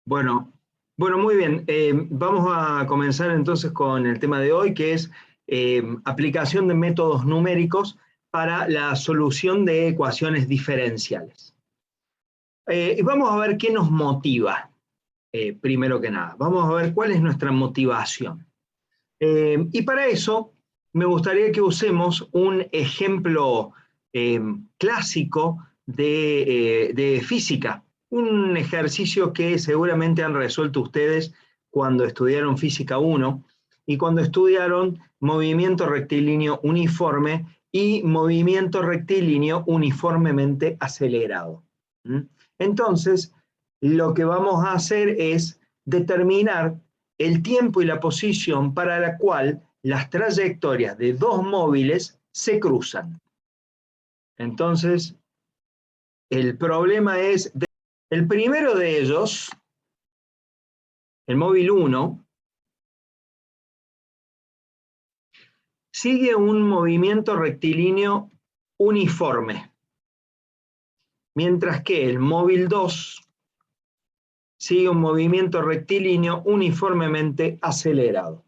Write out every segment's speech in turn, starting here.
Bueno, muy bien. Vamos a comenzar entonces con el tema de hoy, que es aplicación de métodos numéricos para la solución de ecuaciones diferenciales. Y vamos a ver qué nos motiva, primero que nada. Vamos a ver cuál es nuestra motivación. Y para eso me gustaría que usemos un ejemplo clásico de física, un ejercicio que seguramente han resuelto ustedes cuando estudiaron Física 1 y cuando estudiaron movimiento rectilíneo uniforme y movimiento rectilíneo uniformemente acelerado. Entonces, lo que vamos a hacer es determinar el tiempo y la posición para la cual las trayectorias de dos móviles se cruzan. Entonces, el problema es, el primero de ellos, el móvil 1, sigue un movimiento rectilíneo uniforme, mientras que el móvil 2 sigue un movimiento rectilíneo uniformemente acelerado.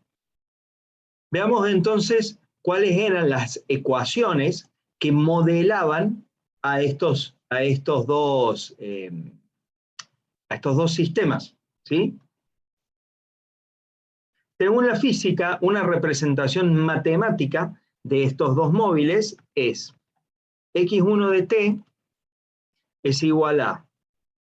Veamos entonces cuáles eran las ecuaciones que modelaban a estos dos sistemas, ¿sí? Según la física, una representación matemática de estos dos móviles es x1 de t es igual a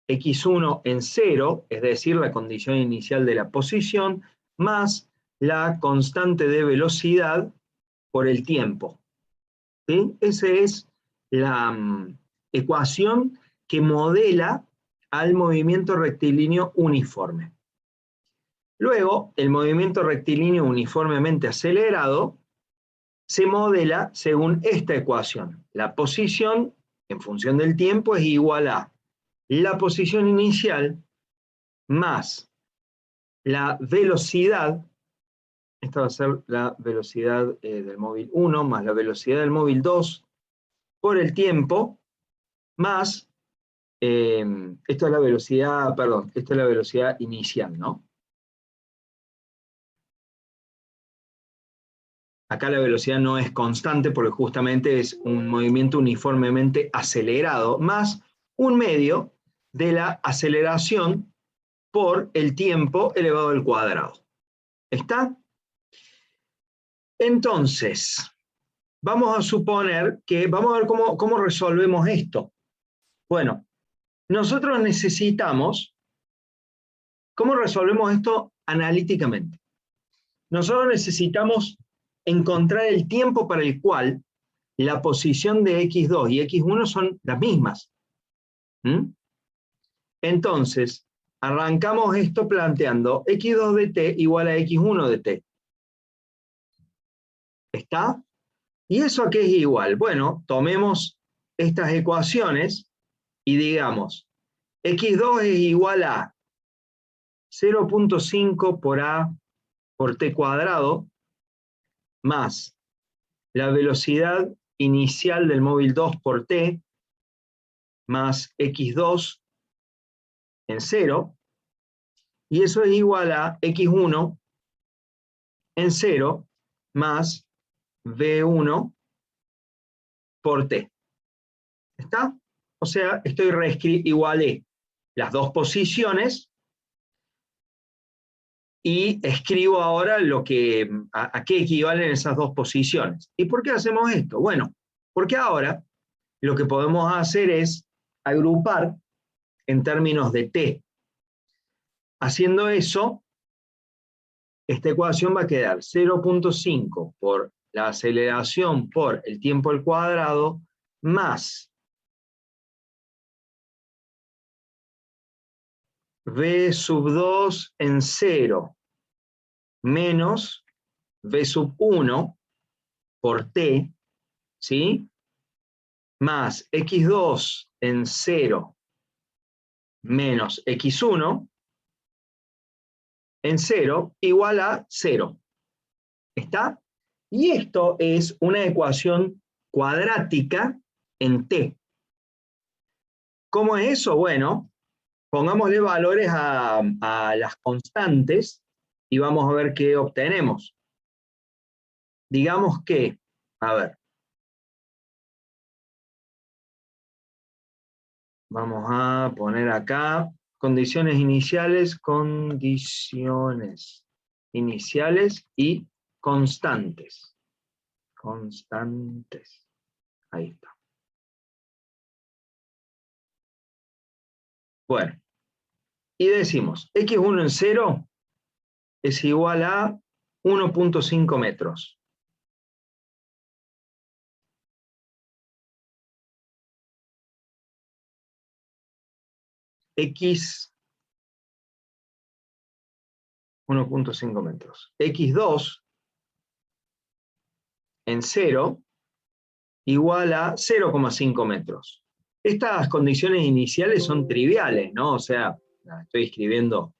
x1 en 0, es decir, la condición inicial de la posición, más la constante de velocidad por el tiempo. ¿Sí? Esa es la ecuación que modela al movimiento rectilíneo uniforme. Luego, el movimiento rectilíneo uniformemente acelerado se modela según esta ecuación. La posición, en función del tiempo, es igual a la posición inicial más la velocidad, esta va a ser la velocidad del móvil 1, más la velocidad del móvil 2, por el tiempo, más, esta es la velocidad, perdón, esta es la velocidad inicial, ¿no? Acá la velocidad no es constante porque justamente es un movimiento uniformemente acelerado, más un medio de la aceleración por el tiempo elevado al cuadrado. ¿Está? Entonces, vamos a suponer que, vamos a ver cómo resolvemos esto. Bueno, nosotros necesitamos, ¿cómo resolvemos esto analíticamente? Nosotros necesitamos encontrar el tiempo para el cual la posición de x2 y x1 son las mismas. Entonces, arrancamos esto planteando x2 de t igual a x1 de t. ¿Está? ¿Y eso a qué es igual? Bueno, tomemos estas ecuaciones y digamos, x2 es igual a 0.5 por a por t cuadrado más la velocidad inicial del móvil 2 por t más x2 en 0, y eso es igual a x1 en 0 más v1 por t. ¿Está? O sea, estoy igualé las dos posiciones y escribo ahora a qué equivalen esas dos posiciones. ¿Y por qué hacemos esto? Bueno, porque ahora lo que podemos hacer es agrupar en términos de t. Haciendo eso, esta ecuación va a quedar 0.5 por la aceleración por el tiempo al cuadrado más v sub 2 en 0 menos v sub 1 por t, ¿sí? Más x2 en 0 menos x1 en 0 igual a 0. ¿Está? Y esto es una ecuación cuadrática en t. ¿Cómo es eso? Bueno, pongámosle valores a las constantes y vamos a ver qué obtenemos. Digamos que, a ver, vamos a poner acá condiciones iniciales y constantes. Constantes. Ahí está. Bueno, y decimos, x1 en 0 es igual a 1.5 metros. X 1.5 metros. X2 en 0 igual a 0,5 metros. Estas condiciones iniciales son triviales, ¿no? O sea, estoy escribiendo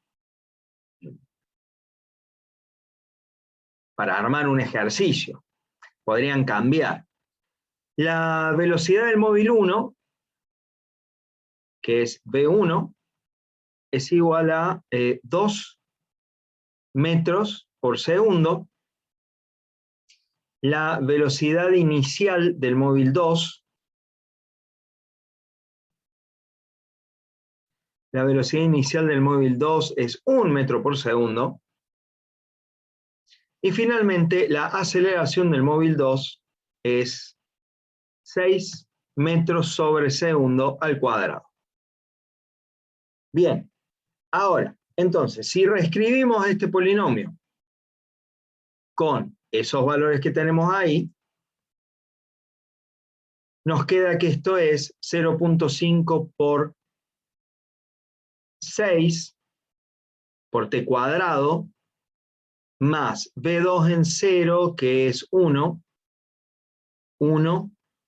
para armar un ejercicio. Podrían cambiar. La velocidad del móvil 1, que es V1, es igual a 2 metros por segundo. La velocidad inicial del móvil 2, es 1 metro por segundo. Y finalmente, la aceleración del móvil 2 es 6 metros sobre segundo al cuadrado. Bien, ahora, entonces, si reescribimos este polinomio con esos valores que tenemos ahí, nos queda que esto es 0.5 por 6 por t cuadrado, más V2 en 0, que es 1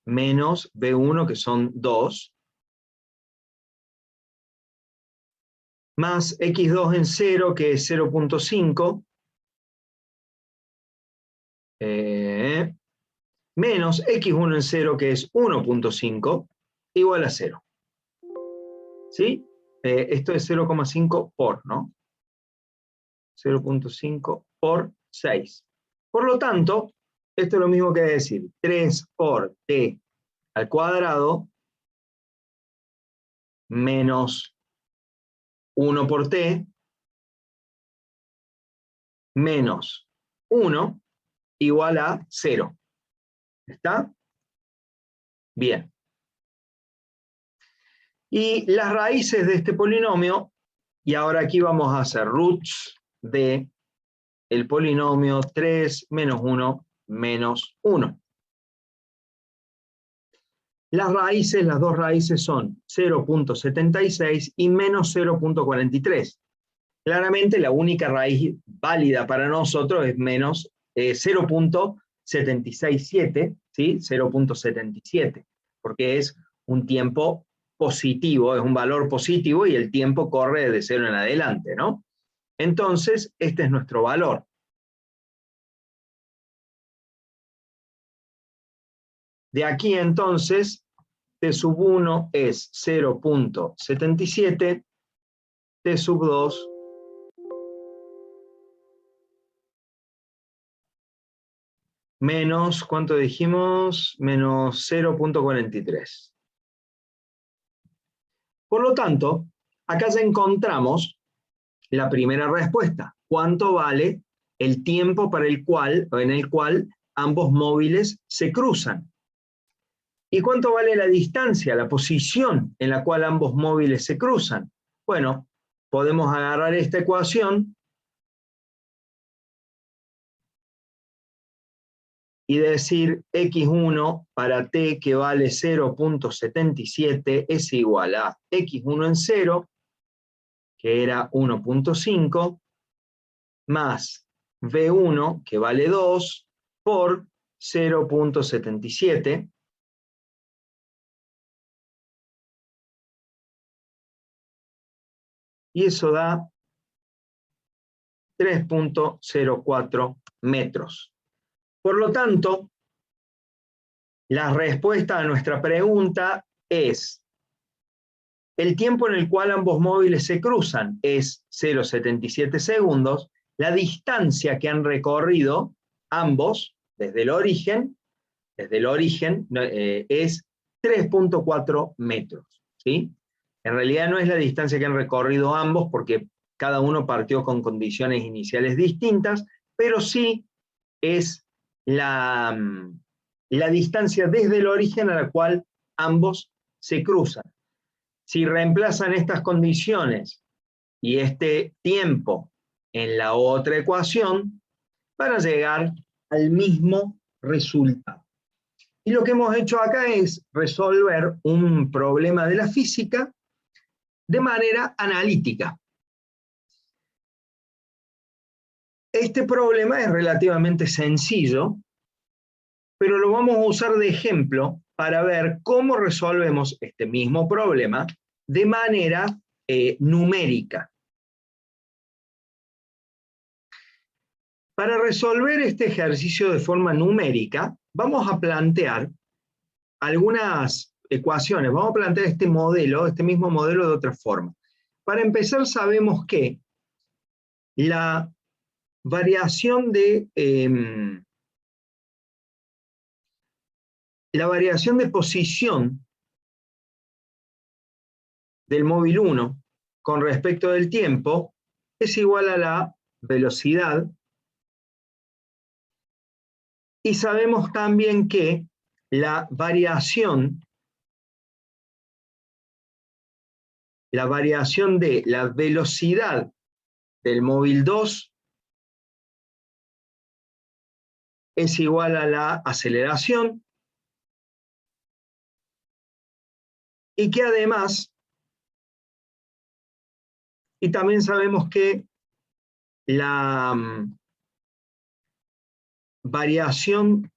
menos V1, que son 2, más X2 en 0, que es 0.5, menos X1 en 0, que es 1.5, igual a 0. ¿Sí? Esto es 0,5 por, ¿no? 0.5 por 6. Por lo tanto, esto es lo mismo que decir 3 por t al cuadrado menos 1 por t menos 1 igual a 0. ¿Está? Bien. Y las raíces de este polinomio, y ahora aquí vamos a hacer roots de el polinomio 3 menos 1 menos 1. Las dos raíces son 0.76 y menos 0.43. Claramente la única raíz válida para nosotros es menos 0.767, ¿sí? 0.77, porque es un tiempo positivo, es un valor positivo y el tiempo corre de 0 en adelante, ¿no? Entonces, este es nuestro valor. De aquí entonces, t sub 1 es 0.77, t sub 2 menos, ¿cuánto dijimos? Menos 0.43. Por lo tanto, acá ya encontramos la primera respuesta. ¿Cuánto vale el tiempo en el cual ambos móviles se cruzan? ¿Y cuánto vale la distancia, la posición en la cual ambos móviles se cruzan? Bueno, podemos agarrar esta ecuación y decir x1 para t que vale 0.77 es igual a x1 en 0, que era 1.5, más v1, que vale 2, por 0.77, y eso da 3.04 metros. Por lo tanto, la respuesta a nuestra pregunta es el tiempo en el cual ambos móviles se cruzan es 0,77 segundos, la distancia que han recorrido ambos desde el origen es 3,4 metros, ¿sí? En realidad no es la distancia que han recorrido ambos porque cada uno partió con condiciones iniciales distintas, pero sí es la distancia desde el origen a la cual ambos se cruzan. Si reemplazan estas condiciones y este tiempo en la otra ecuación, van a llegar al mismo resultado. Y lo que hemos hecho acá es resolver un problema de la física de manera analítica. Este problema es relativamente sencillo, pero lo vamos a usar de ejemplo para ver cómo resolvemos este mismo problema de manera numérica. Para resolver este ejercicio de forma numérica, vamos a plantear algunas ecuaciones, vamos a plantear este mismo modelo de otra forma. Para empezar, sabemos que la variación de posición del móvil 1 con respecto del tiempo es igual a la velocidad, y sabemos también que la variación de la velocidad del móvil 2 es igual a la aceleración, y que además, y también sabemos que la variación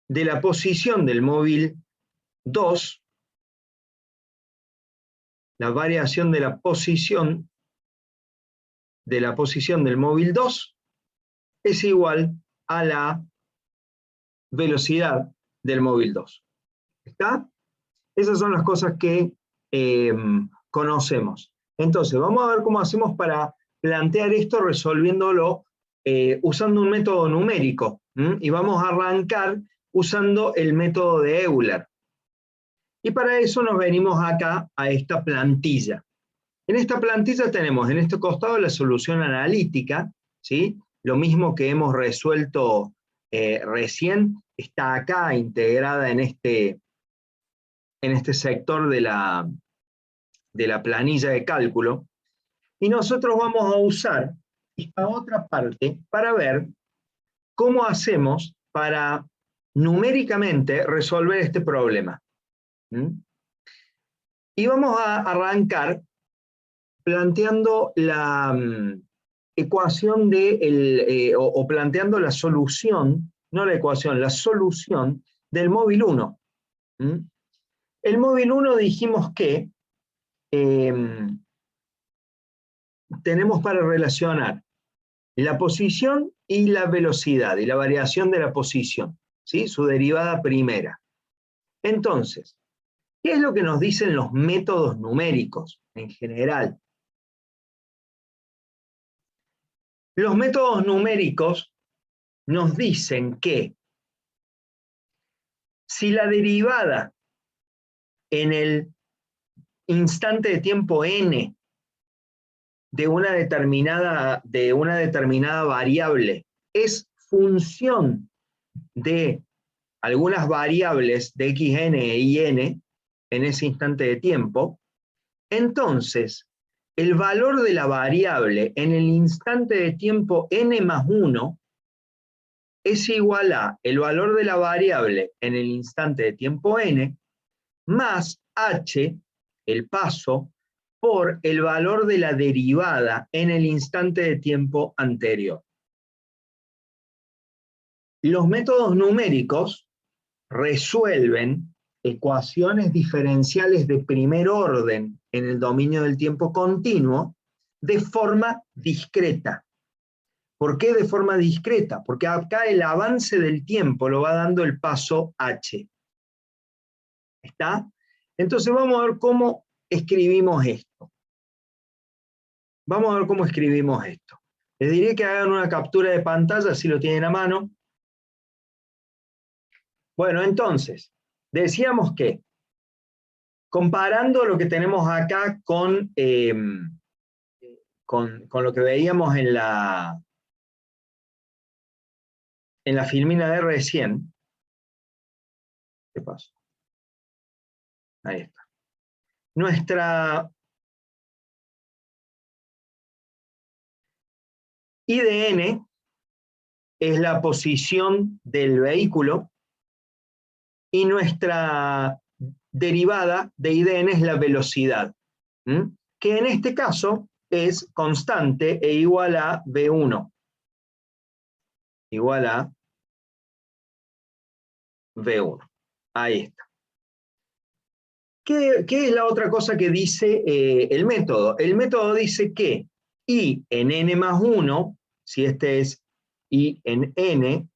de la posición del móvil 2, la variación de la posición del móvil 2 es igual a la velocidad del móvil 2. ¿Está? Esas son las cosas que conocemos. Entonces, vamos a ver cómo hacemos para plantear esto resolviéndolo usando un método numérico. Y vamos a arrancar usando el método de Euler. Y para eso nos venimos acá a esta plantilla. En esta plantilla tenemos en este costado la solución analítica, ¿sí? Lo mismo que hemos resuelto recién, está acá integrada en este sector de la planilla de cálculo, y nosotros vamos a usar esta otra parte para ver cómo hacemos para numéricamente resolver este problema. Y vamos a arrancar planteando la ecuación o planteando la solución, no la ecuación, la solución del móvil 1. El móvil 1 dijimos que tenemos para relacionar la posición y la velocidad, y la variación de la posición, ¿sí? Su derivada primera. Entonces, ¿qué es lo que nos dicen los métodos numéricos en general? Los métodos numéricos nos dicen que si la derivada en el instante de tiempo n de una determinada variable es función de algunas variables de xn y n en ese instante de tiempo, entonces el valor de la variable en el instante de tiempo n más 1 es igual a el valor de la variable en el instante de tiempo n más h, el paso, por el valor de la derivada en el instante de tiempo anterior. Los métodos numéricos resuelven ecuaciones diferenciales de primer orden en el dominio del tiempo continuo de forma discreta. ¿Por qué de forma discreta? Porque acá el avance del tiempo lo va dando el paso h. ¿Está? Entonces vamos a ver cómo escribimos esto? Vamos a ver cómo escribimos esto. Les diré que hagan una captura de pantalla, si lo tienen a mano. Bueno, entonces, decíamos que, comparando lo que tenemos acá con lo que veíamos en la filmina de recién. ¿Qué pasó? Ahí está. Nuestra IDN es la posición del vehículo y nuestra derivada de IDN es la velocidad, que en este caso es constante e igual a V1. Igual a V1. Ahí está. ¿Qué es la otra cosa que dice el método? El método dice que I en n más 1, si este es I en n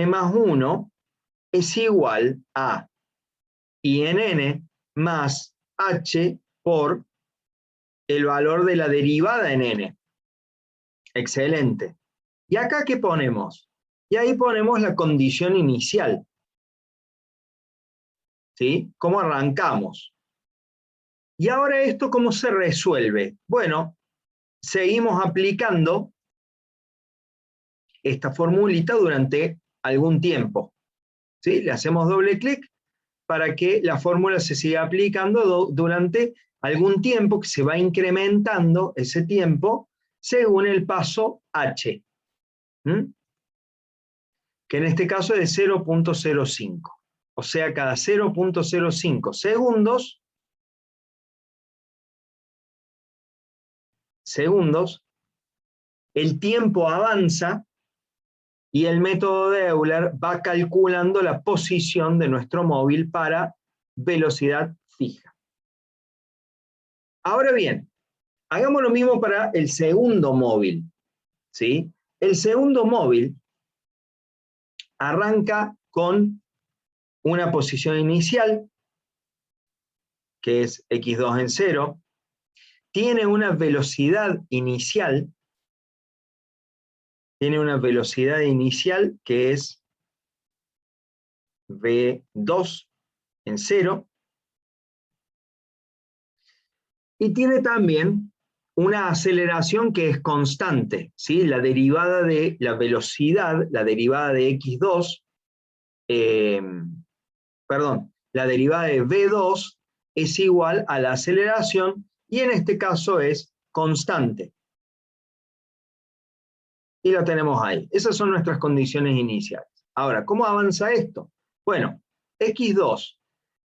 más 1 es igual a I en n más h por el valor de la derivada en n. Excelente. ¿Y acá qué ponemos? Y ahí ponemos la condición inicial. ¿Sí? ¿Cómo arrancamos? Y ahora esto, ¿cómo se resuelve? Bueno, seguimos aplicando esta formulita durante algún tiempo. ¿Sí? Le hacemos doble clic para que la fórmula se siga aplicando durante algún tiempo, que se va incrementando ese tiempo según el paso h, que en este caso es de 0.05. O sea, cada 0.05 segundos, el tiempo avanza y el método de Euler va calculando la posición de nuestro móvil para velocidad fija. Ahora bien, hagamos lo mismo para el segundo móvil, ¿sí? El segundo móvil arranca con una posición inicial, que es x2 en 0, tiene una velocidad inicial, que es v2 en 0, y tiene también una aceleración que es constante, ¿sí? La derivada de la velocidad, la derivada de x2, la derivada de v2 es igual a la aceleración, y en este caso es constante. Y lo tenemos ahí. Esas son nuestras condiciones iniciales. Ahora, ¿cómo avanza esto? Bueno, x2.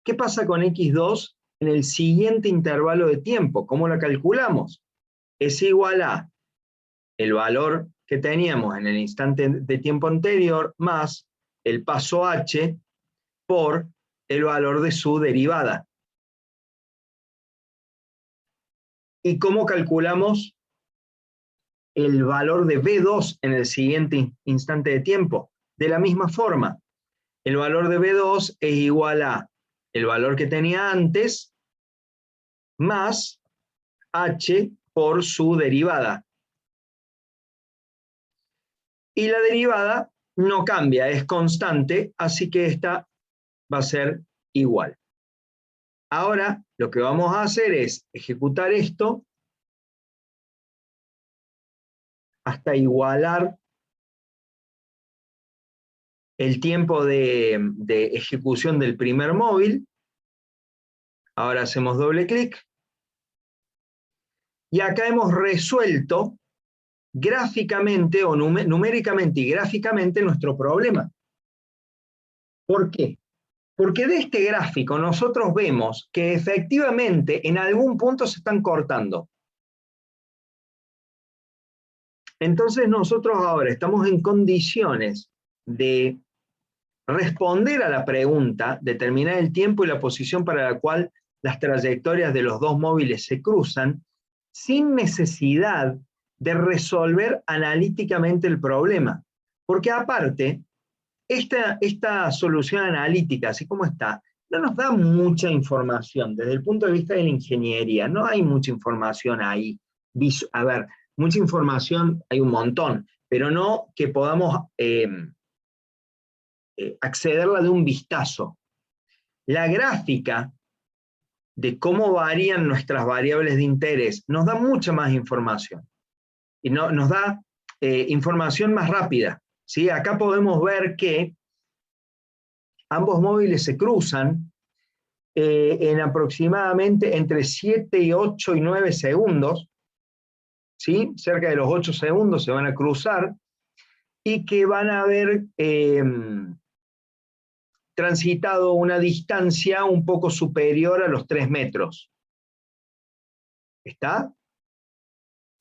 ¿Qué pasa con x2 en el siguiente intervalo de tiempo? ¿Cómo lo calculamos? Es igual a el valor que teníamos en el instante de tiempo anterior más el paso h por el valor de su derivada. ¿Y cómo calculamos el valor de V2 en el siguiente instante de tiempo? De la misma forma, el valor de V2 es igual a el valor que tenía antes más h por su derivada. Y la derivada no cambia, es constante, así que esta va a ser igual. Ahora lo que vamos a hacer es ejecutar esto hasta igualar el tiempo de ejecución del primer móvil. Ahora hacemos doble clic. Y acá hemos resuelto gráficamente o numéricamente y gráficamente nuestro problema. ¿Por qué? Porque de este gráfico nosotros vemos que efectivamente en algún punto se están cortando. Entonces nosotros ahora estamos en condiciones de responder a la pregunta, determinar el tiempo y la posición para la cual las trayectorias de los dos móviles se cruzan, sin necesidad de resolver analíticamente el problema. Porque aparte, esta solución analítica, así como está, no nos da mucha información. Desde el punto de vista de la ingeniería, no hay mucha información ahí. A ver, mucha información hay un montón, pero no que podamos accederla de un vistazo. La gráfica de cómo varían nuestras variables de interés nos da mucha más información. Y nos da información más rápida, ¿sí? Acá podemos ver que ambos móviles se cruzan en aproximadamente entre 7 y 8 y 9 segundos, ¿sí? Cerca de los 8 segundos se van a cruzar, y que van a haber transitado una distancia un poco superior a los 3 metros. ¿Está?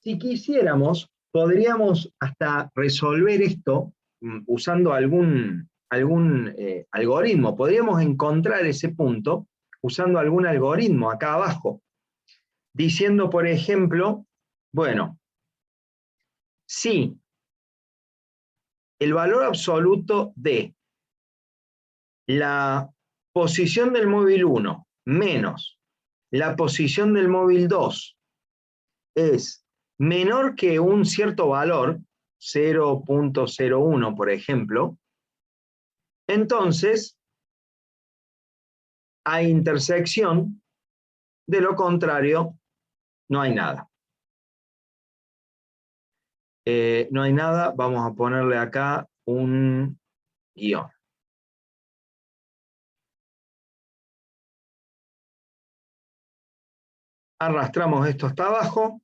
Si quisiéramos, podríamos hasta resolver esto usando algún algoritmo. Podríamos encontrar ese punto usando algún algoritmo acá abajo, diciendo, por ejemplo, bueno, si el valor absoluto de la posición del móvil 1 menos la posición del móvil 2 es menor que un cierto valor, 0.01 por ejemplo, entonces hay intersección, de lo contrario no hay nada. No hay nada, vamos a ponerle acá un guión. Arrastramos esto hasta abajo.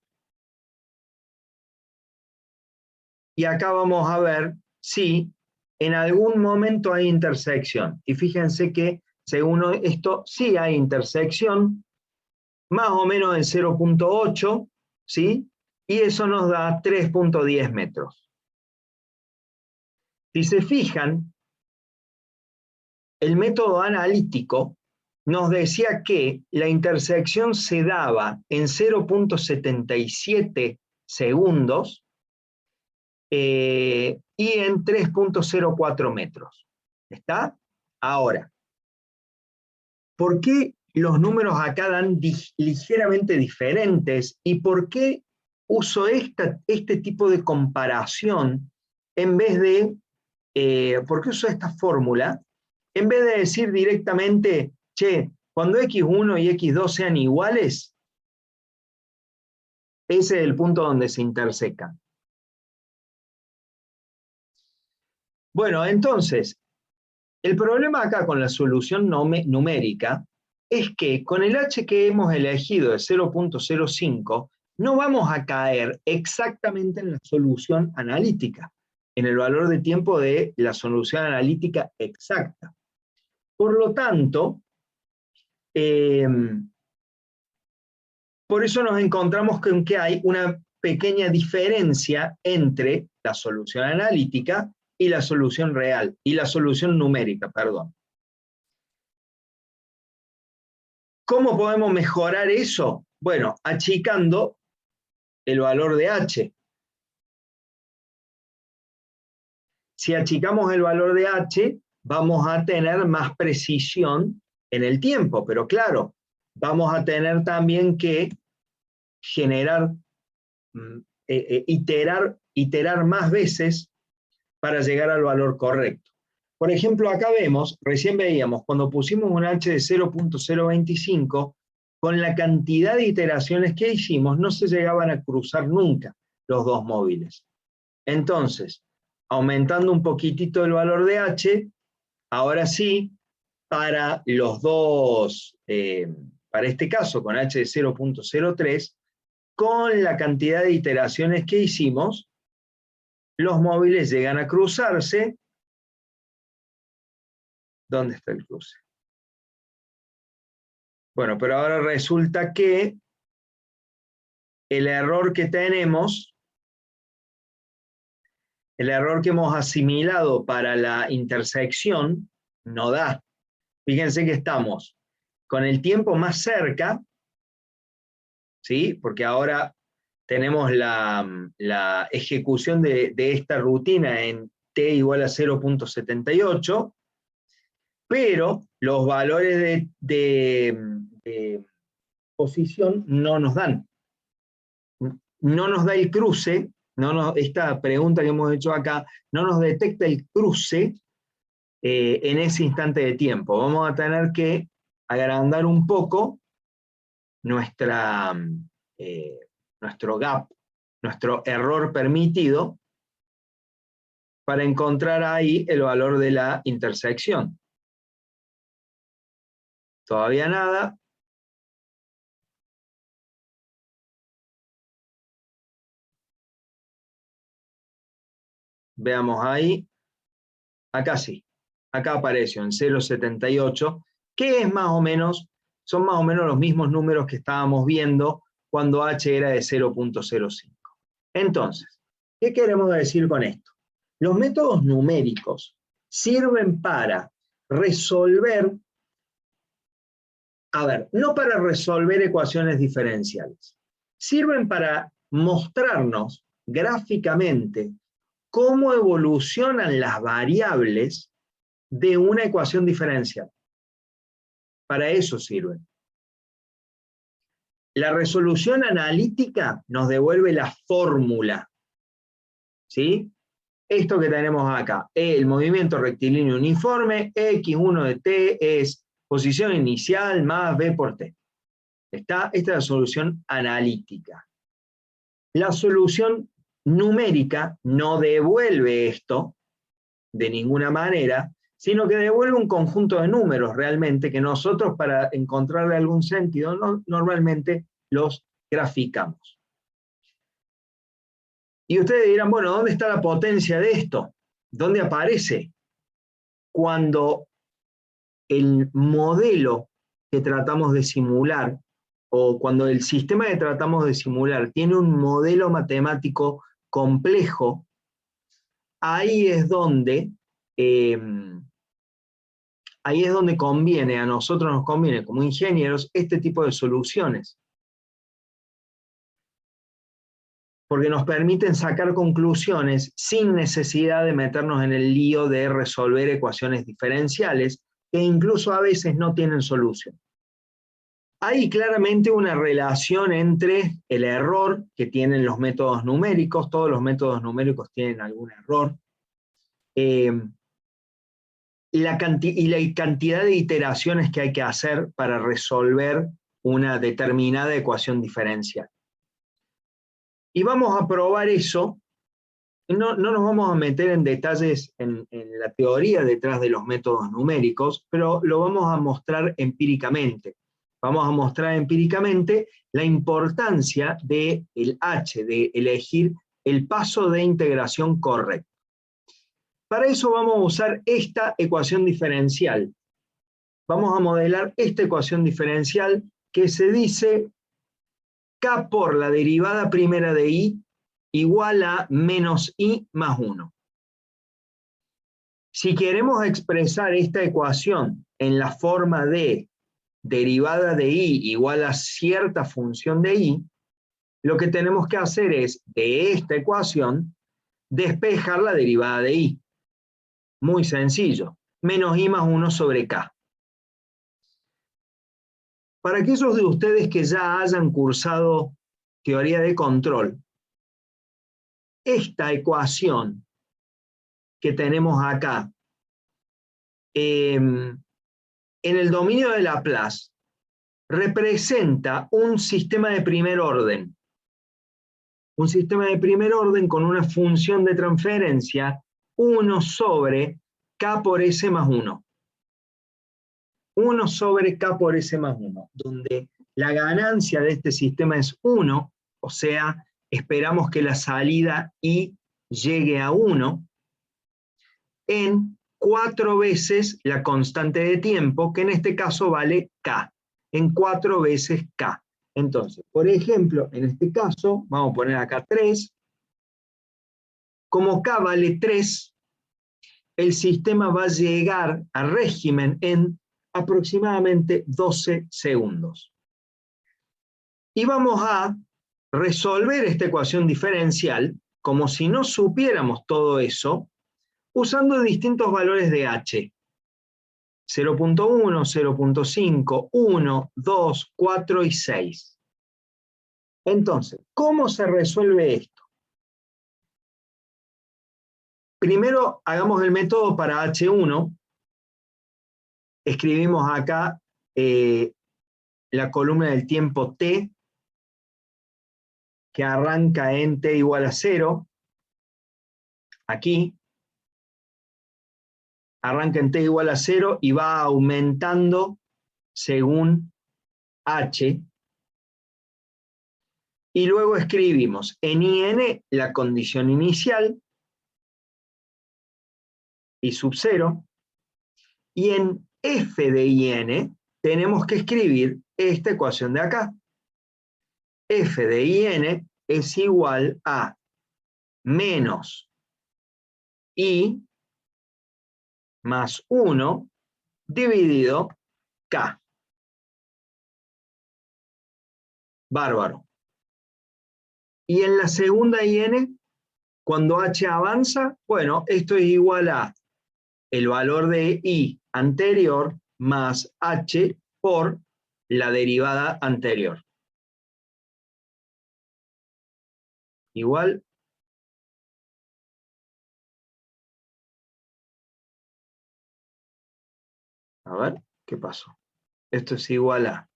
Y acá vamos a ver si en algún momento hay intersección. Y fíjense que según esto sí hay intersección, más o menos en 0.8, ¿sí? Y eso nos da 3.10 metros. Si se fijan, el método analítico nos decía que la intersección se daba en 0.77 segundos y en 3.04 metros. ¿Está? Ahora, ¿por qué los números acá dan ligeramente diferentes y por qué uso este tipo de comparación en vez de, por qué uso esta fórmula, en vez de decir directamente, che, cuando x1 y x2 sean iguales, ese es el punto donde se intersecan? Bueno, entonces, el problema acá con la solución numérica es que con el h que hemos elegido de 0.05 no vamos a caer exactamente en la solución analítica, en el valor de tiempo de la solución analítica exacta. Por lo tanto, por eso nos encontramos con que hay una pequeña diferencia entre la solución analítica y la solución real, y la solución numérica, perdón. ¿Cómo podemos mejorar eso? Bueno, achicando el valor de h. Si achicamos el valor de h, vamos a tener más precisión en el tiempo, pero claro, vamos a tener también que generar, iterar más veces para llegar al valor correcto. Por ejemplo, acá vemos, recién veíamos, cuando pusimos un h de 0.025, con la cantidad de iteraciones que hicimos, no se llegaban a cruzar nunca los dos móviles. Entonces, aumentando un poquitito el valor de h, ahora sí, para los dos, para este caso, con h de 0.03, con la cantidad de iteraciones que hicimos, los móviles llegan a cruzarse. ¿Dónde está el cruce? Bueno, pero ahora resulta que el error que tenemos, el error que hemos asimilado para la intersección, no da. Fíjense que estamos con el tiempo más cerca, ¿sí? Porque ahora tenemos la ejecución de esta rutina en t igual a 0.78, pero los valores de posición no nos dan. No nos da el cruce, esta pregunta que hemos hecho acá, no nos detecta el cruce en ese instante de tiempo. Vamos a tener que agrandar un poco nuestro gap, nuestro error permitido, para encontrar ahí el valor de la intersección. Todavía nada. Veamos ahí. Acá sí. Acá apareció en 0,78, que es más o menos, son más o menos los mismos números que estábamos viendo cuando h era de 0,05. Entonces, ¿qué queremos decir con esto? Los métodos numéricos sirven para resolver, no para resolver ecuaciones diferenciales, sirven para mostrarnos gráficamente cómo evolucionan las variables de una ecuación diferencial. Para eso sirven. La resolución analítica nos devuelve la fórmula, ¿sí? Esto que tenemos acá, el movimiento rectilíneo uniforme, x1 de t es posición inicial más b por t. Esta es la solución analítica. La solución numérica no devuelve esto de ninguna manera, sino que devuelve un conjunto de números realmente que nosotros, para encontrarle algún sentido, normalmente los graficamos. Y ustedes dirán, bueno, ¿dónde está la potencia de esto? ¿Dónde aparece? Cuando el modelo que tratamos de simular, o cuando el sistema que tratamos de simular tiene un modelo matemático complejo, ahí es donde conviene, a nosotros nos conviene como ingenieros, este tipo de soluciones. Porque nos permiten sacar conclusiones sin necesidad de meternos en el lío de resolver ecuaciones diferenciales, que incluso a veces no tienen solución. Hay claramente una relación entre el error que tienen los métodos numéricos, todos los métodos numéricos tienen algún error, y la cantidad de iteraciones que hay que hacer para resolver una determinada ecuación diferencial. Y vamos a probar eso. No nos vamos a meter en detalles en la teoría detrás de los métodos numéricos, pero lo vamos a mostrar empíricamente. Vamos a mostrar empíricamente la importancia del H, de elegir el paso de integración correcto. Para eso vamos a usar esta ecuación diferencial. Vamos a modelar esta ecuación diferencial que se dice K por la derivada primera de I igual a menos I más 1. Si queremos expresar esta ecuación en la forma de derivada de I igual a cierta función de I, lo que tenemos que hacer es, de esta ecuación, despejar la derivada de I. Muy sencillo. Menos I más 1 sobre K. Para aquellos de ustedes que ya hayan cursado teoría de control, esta ecuación que tenemos acá, en el dominio de Laplace, representa un sistema de primer orden. Un sistema de primer orden con una función de transferencia 1 sobre K por S más 1. 1 sobre K por S más 1, donde la ganancia de este sistema es 1, o sea, esperamos que la salida I llegue a 1, en 4 veces la constante de tiempo, que en este caso vale K, en 4 veces K. Entonces, por ejemplo, en este caso, vamos a poner acá 3, como K vale 3, el sistema va a llegar a régimen en aproximadamente 12 segundos. Y vamos a resolver esta ecuación diferencial como si no supiéramos todo eso, usando distintos valores de H. 0.1, 0.5, 1, 2, 4 y 6. Entonces, ¿cómo se resuelve esto? Primero, hagamos el método para H1. Escribimos acá la columna del tiempo T, que arranca en T igual a 0. Aquí. Arranca en T igual a 0 y va aumentando según H. Y luego escribimos en IN la condición inicial y sub 0. Y en F de IN tenemos que escribir esta ecuación de acá. F de IN es igual a menos I más 1 dividido K. Bárbaro. Y en la segunda IN, cuando H avanza, bueno, esto es igual a el valor de I anterior más H por la derivada anterior. Igual. A ver, ¿qué pasó? Esto es igual a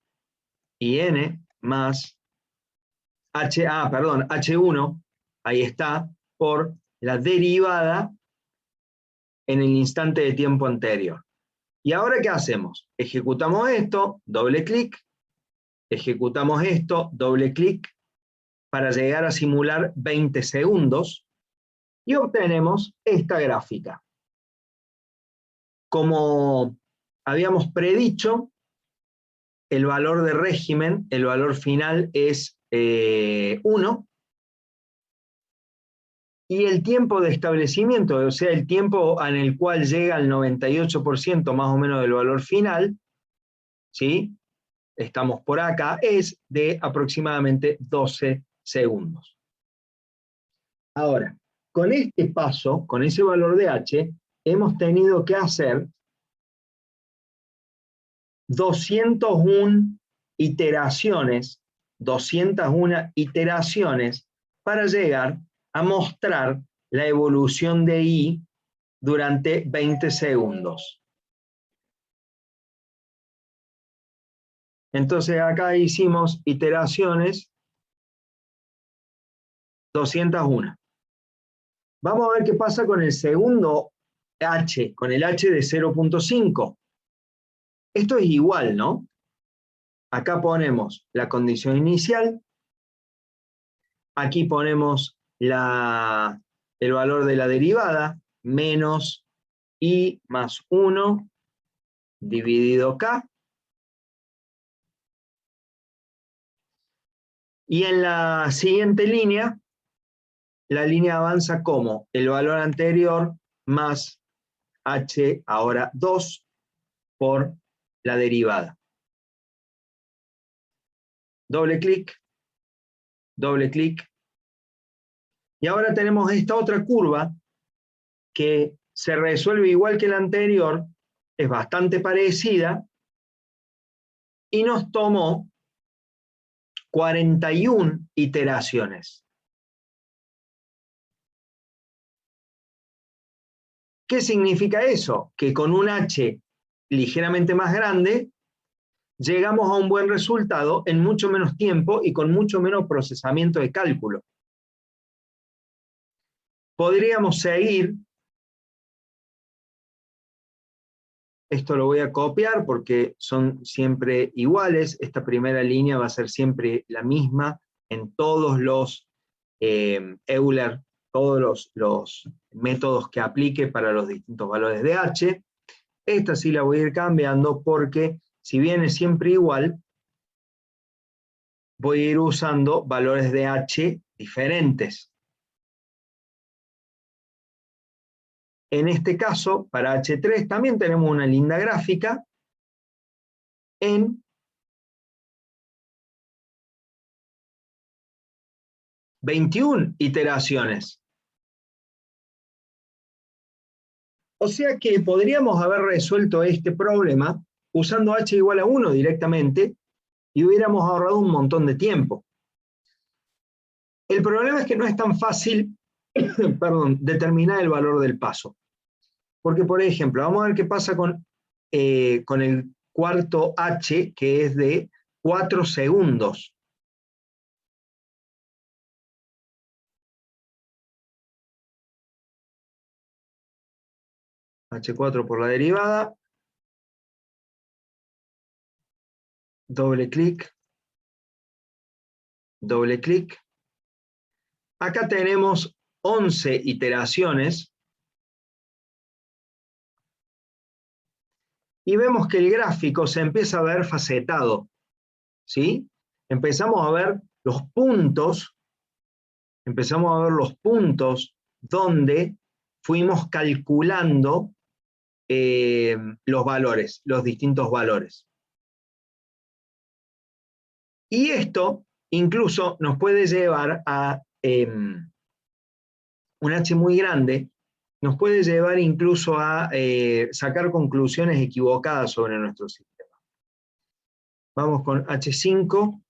IN más H1, ahí está, por la derivada en el instante de tiempo anterior. ¿Y ahora qué hacemos? Ejecutamos esto, doble clic, ejecutamos esto, doble clic, para llegar a simular 20 segundos, y obtenemos esta gráfica. Como habíamos predicho, el valor de régimen, el valor final es 1, y el tiempo de establecimiento, o sea, el tiempo en el cual llega al 98% más o menos del valor final, ¿sí? Estamos por acá, es de aproximadamente 12 segundos. Ahora, con este paso, con ese valor de H, hemos tenido que hacer 201 iteraciones para llegar a mostrar la evolución de I durante 20 segundos. Entonces acá hicimos iteraciones 201. Vamos a ver qué pasa con el segundo H, con el H de 0.5. Esto es igual, ¿no? Acá ponemos la condición inicial, aquí ponemos el valor de la derivada, menos I más 1 dividido K. Y en la siguiente línea, la línea avanza como el valor anterior más H ahora 2 por la derivada. Doble clic, doble clic. Y ahora tenemos esta otra curva que se resuelve igual que la anterior, es bastante parecida, y nos tomó 41 iteraciones. ¿Qué significa eso? Que con un H ligeramente más grande, llegamos a un buen resultado en mucho menos tiempo y con mucho menos procesamiento de cálculo. Podríamos seguir. Esto lo voy a copiar porque son siempre iguales. Esta primera línea va a ser siempre la misma en todos los Euler, todos los métodos que aplique para los distintos valores de H. Esta sí la voy a ir cambiando porque si bien es siempre igual, voy a ir usando valores de H diferentes. En este caso, para H3 también tenemos una linda gráfica en 21 iteraciones. O sea que podríamos haber resuelto este problema usando h igual a 1 directamente y hubiéramos ahorrado un montón de tiempo. El problema es que no es tan fácil determinar el valor del paso. Porque, por ejemplo, vamos a ver qué pasa con el cuarto h, que es de 4 segundos. H4 por la derivada. Doble clic. Doble clic. Acá tenemos 11 iteraciones. Y vemos que el gráfico se empieza a ver facetado, ¿sí? Empezamos a ver los puntos donde fuimos calculando los valores, los distintos valores. Y esto incluso nos puede llevar a un H muy grande, nos puede llevar incluso a sacar conclusiones equivocadas sobre nuestro sistema. Vamos con H5.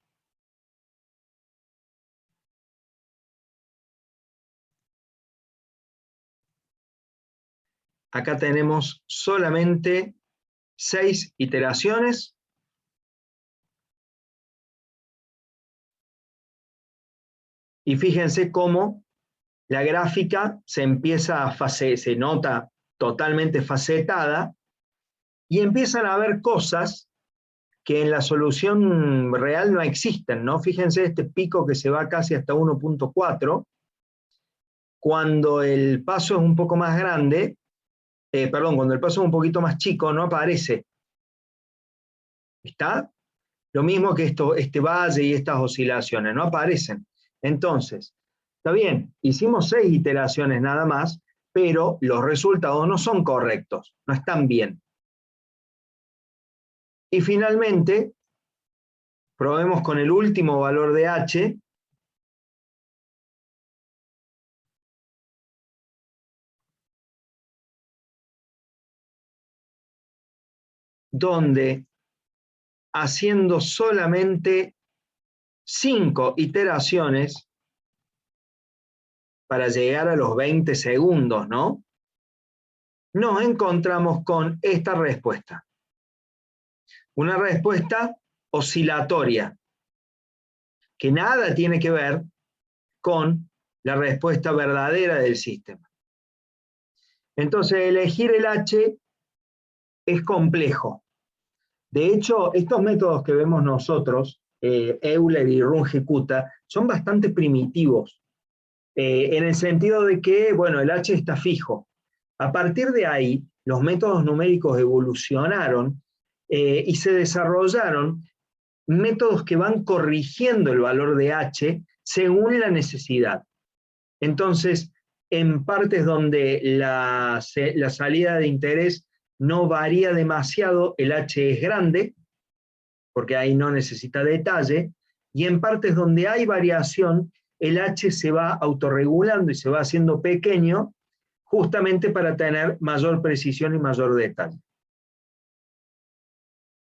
Acá tenemos solamente 6 iteraciones. Y fíjense cómo la gráfica se nota totalmente facetada y empiezan a haber cosas que en la solución real no existen, ¿no? Fíjense este pico que se va casi hasta 1.4. Cuando el paso es un poco más grande, cuando el paso es un poquito más chico, no aparece. ¿Está? Lo mismo que este valle y estas oscilaciones, no aparecen. Entonces, está bien, hicimos 6 iteraciones nada más, pero los resultados no son correctos, no están bien. Y finalmente, probemos con el último valor de h, donde haciendo solamente 5 iteraciones para llegar a los 20 segundos, ¿no? Nos encontramos con esta respuesta. Una respuesta oscilatoria, que nada tiene que ver con la respuesta verdadera del sistema. Entonces, elegir el H es complejo. De hecho, estos métodos que vemos nosotros, Euler y Runge-Kutta, son bastante primitivos, en el sentido de que, bueno, el H está fijo. A partir de ahí, los métodos numéricos evolucionaron y se desarrollaron métodos que van corrigiendo el valor de H según la necesidad. Entonces, en partes donde la salida de interés no varía demasiado, el H es grande, porque ahí no necesita detalle, y en partes donde hay variación, el H se va autorregulando y se va haciendo pequeño, justamente para tener mayor precisión y mayor detalle.